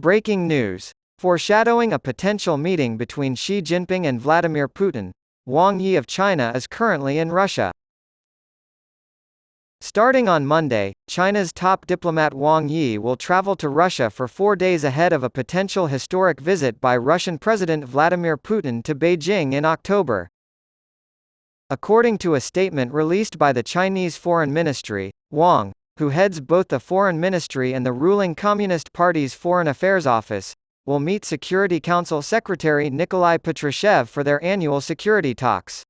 Breaking news. Foreshadowing a potential meeting between Xi Jinping and Vladimir Putin, Wang Yi of China is currently in Russia. Starting on Monday, China's top diplomat Wang Yi will travel to Russia for 4 days ahead of a potential historic visit by Russian President Vladimir Putin to Beijing in October. According to a statement released by the Chinese Foreign Ministry, Wang, who heads both the Foreign Ministry and the ruling Communist Party's Foreign Affairs Office, will meet Security Council Secretary Nikolai Patrushev for their annual security talks.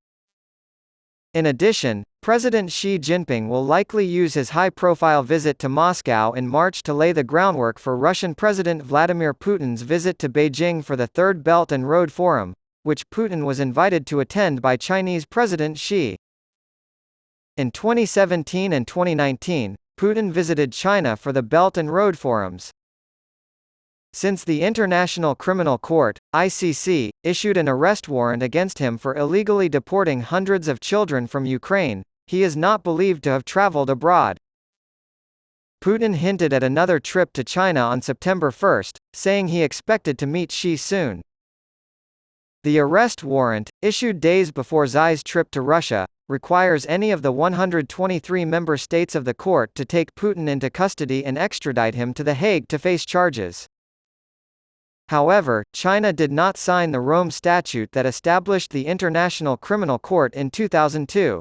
In addition, President Xi Jinping will likely use his high-profile visit to Moscow in March to lay the groundwork for Russian President Vladimir Putin's visit to Beijing for the Third Belt and Road Forum, which Putin was invited to attend by Chinese President Xi. In 2017 and 2019, Putin visited China for the Belt and Road Forums. Since the International Criminal Court, ICC, issued an arrest warrant against him for illegally deporting hundreds of children from Ukraine, he is not believed to have traveled abroad. Putin hinted at another trip to China on September 1, saying he expected to meet Xi soon. The arrest warrant, issued days before Xi's trip to Russia, requires any of the 123 member states of the court to take Putin into custody and extradite him to The Hague to face charges. However, China did not sign the Rome Statute that established the International Criminal Court in 2002.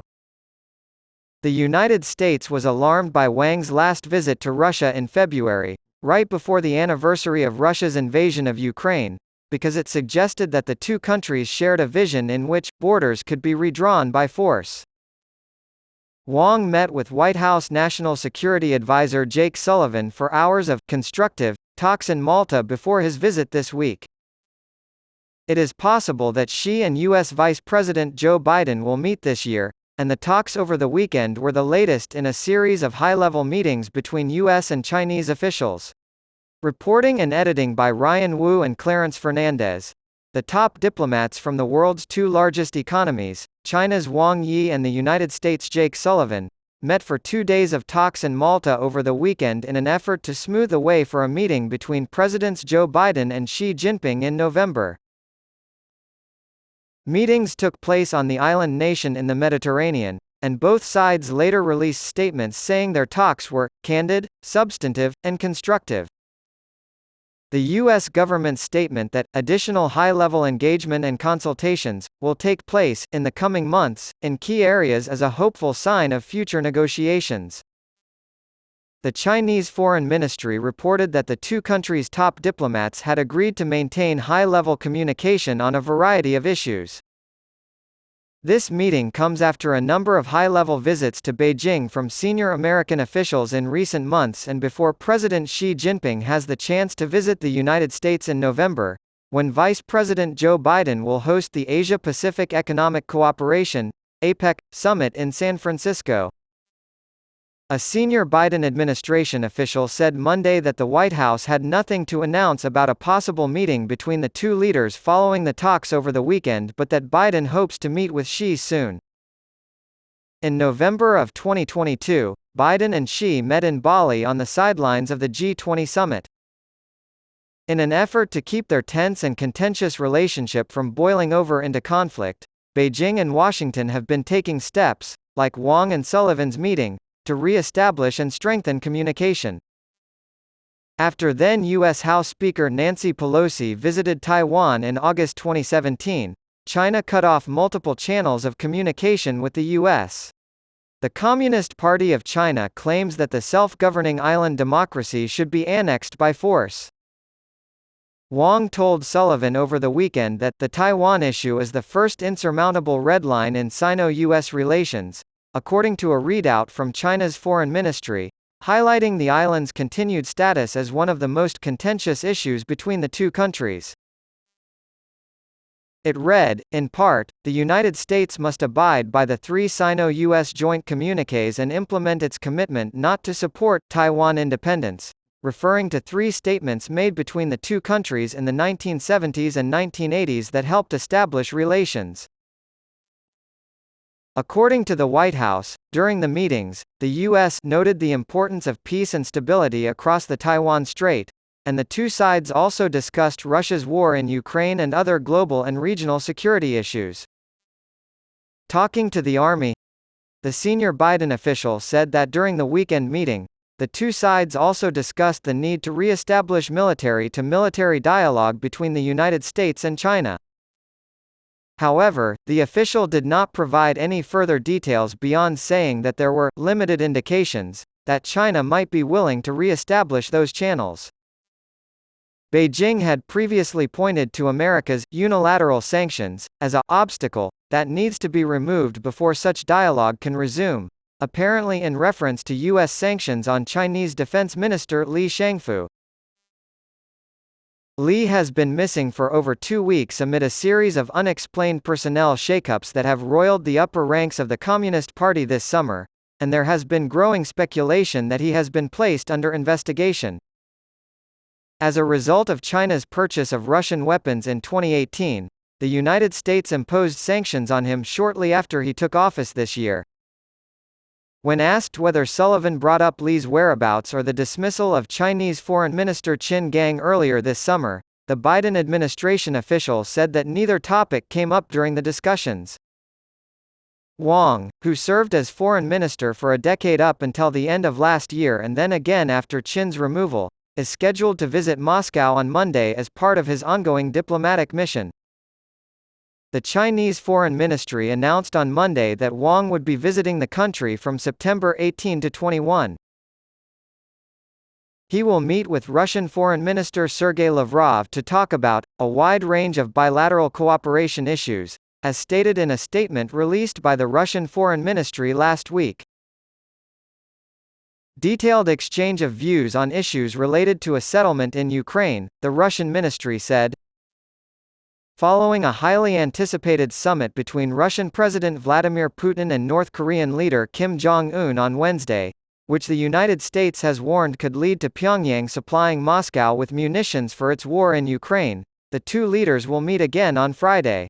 The United States was alarmed by Wang's last visit to Russia in February, right before the anniversary of Russia's invasion of Ukraine, because it suggested that the two countries shared a vision in which borders could be redrawn by force. Wang met with White House National Security Advisor Jake Sullivan for hours of constructive talks in Malta before his visit this week. It is possible that Xi and U.S. Vice President Joe Biden will meet this year, and the talks over the weekend were the latest in a series of high-level meetings between U.S. and Chinese officials. Reporting and editing by Ryan Wu and Clarence Fernandez. The top diplomats from the world's two largest economies, China's Wang Yi and the United States' Jake Sullivan, met for 2 days of talks in Malta over the weekend in an effort to smooth the way for a meeting between Presidents Joe Biden and Xi Jinping in November. Meetings took place on the island nation in the Mediterranean, and both sides later released statements saying their talks were candid, substantive, and constructive. The U.S. government's statement that additional high-level engagement and consultations will take place in the coming months in key areas is a hopeful sign of future negotiations. The Chinese Foreign Ministry reported that the two countries' top diplomats had agreed to maintain high-level communication on a variety of issues. This meeting comes after a number of high-level visits to Beijing from senior American officials in recent months and before President Xi Jinping has the chance to visit the United States in November, when Vice President Joe Biden will host the Asia-Pacific Economic Cooperation (APEC) summit in San Francisco. A senior Biden administration official said Monday that the White House had nothing to announce about a possible meeting between the two leaders following the talks over the weekend, but that Biden hopes to meet with Xi soon. In November of 2022, Biden and Xi met in Bali on the sidelines of the G20 summit. In an effort to keep their tense and contentious relationship from boiling over into conflict, Beijing and Washington have been taking steps, like Wang and Sullivan's meeting, to re-establish and strengthen communication. After then U.S. House Speaker Nancy Pelosi visited Taiwan in August 2017, China cut off multiple channels of communication with the U.S. The Communist Party of China claims that the self-governing island democracy should be annexed by force. Wang told Sullivan over the weekend that the Taiwan issue is the first insurmountable red line in Sino-U.S. relations, according to a readout from China's Foreign Ministry, highlighting the island's continued status as one of the most contentious issues between the two countries. It read, in part, the United States must abide by the 3 Sino-U.S. joint communiques and implement its commitment not to support Taiwan independence, referring to 3 statements made between the two countries in the 1970s and 1980s that helped establish relations. According to the White House, during the meetings, the U.S. noted the importance of peace and stability across the Taiwan Strait, and the two sides also discussed Russia's war in Ukraine and other global and regional security issues. Talking to the Army, the senior Biden official said that during the weekend meeting, the two sides also discussed the need to re-establish military-to-military dialogue between the United States and China. However, the official did not provide any further details beyond saying that there were limited indications that China might be willing to re-establish those channels. Beijing had previously pointed to America's unilateral sanctions as an obstacle that needs to be removed before such dialogue can resume, apparently in reference to U.S. sanctions on Chinese Defense Minister Li Shangfu. Li has been missing for over 2 weeks amid a series of unexplained personnel shakeups that have roiled the upper ranks of the Communist Party this summer, and there has been growing speculation that he has been placed under investigation. As a result of China's purchase of Russian weapons in 2018, the United States imposed sanctions on him shortly after he took office this year. When asked whether Sullivan brought up Li's whereabouts or the dismissal of Chinese Foreign Minister Qin Gang earlier this summer, the Biden administration official said that neither topic came up during the discussions. Wang, who served as foreign minister for a decade up until the end of last year and then again after Qin's removal, is scheduled to visit Moscow on Monday as part of his ongoing diplomatic mission. The Chinese Foreign Ministry announced on Monday that Wang would be visiting the country from September 18 to 21. He will meet with Russian Foreign Minister Sergei Lavrov to talk about a wide range of bilateral cooperation issues, as stated in a statement released by the Russian Foreign Ministry last week. Detailed exchange of views on issues related to a settlement in Ukraine, the Russian ministry said. Following a highly anticipated summit between Russian President Vladimir Putin and North Korean leader Kim Jong-un on Wednesday, which the United States has warned could lead to Pyongyang supplying Moscow with munitions for its war in Ukraine, the two leaders will meet again on Friday.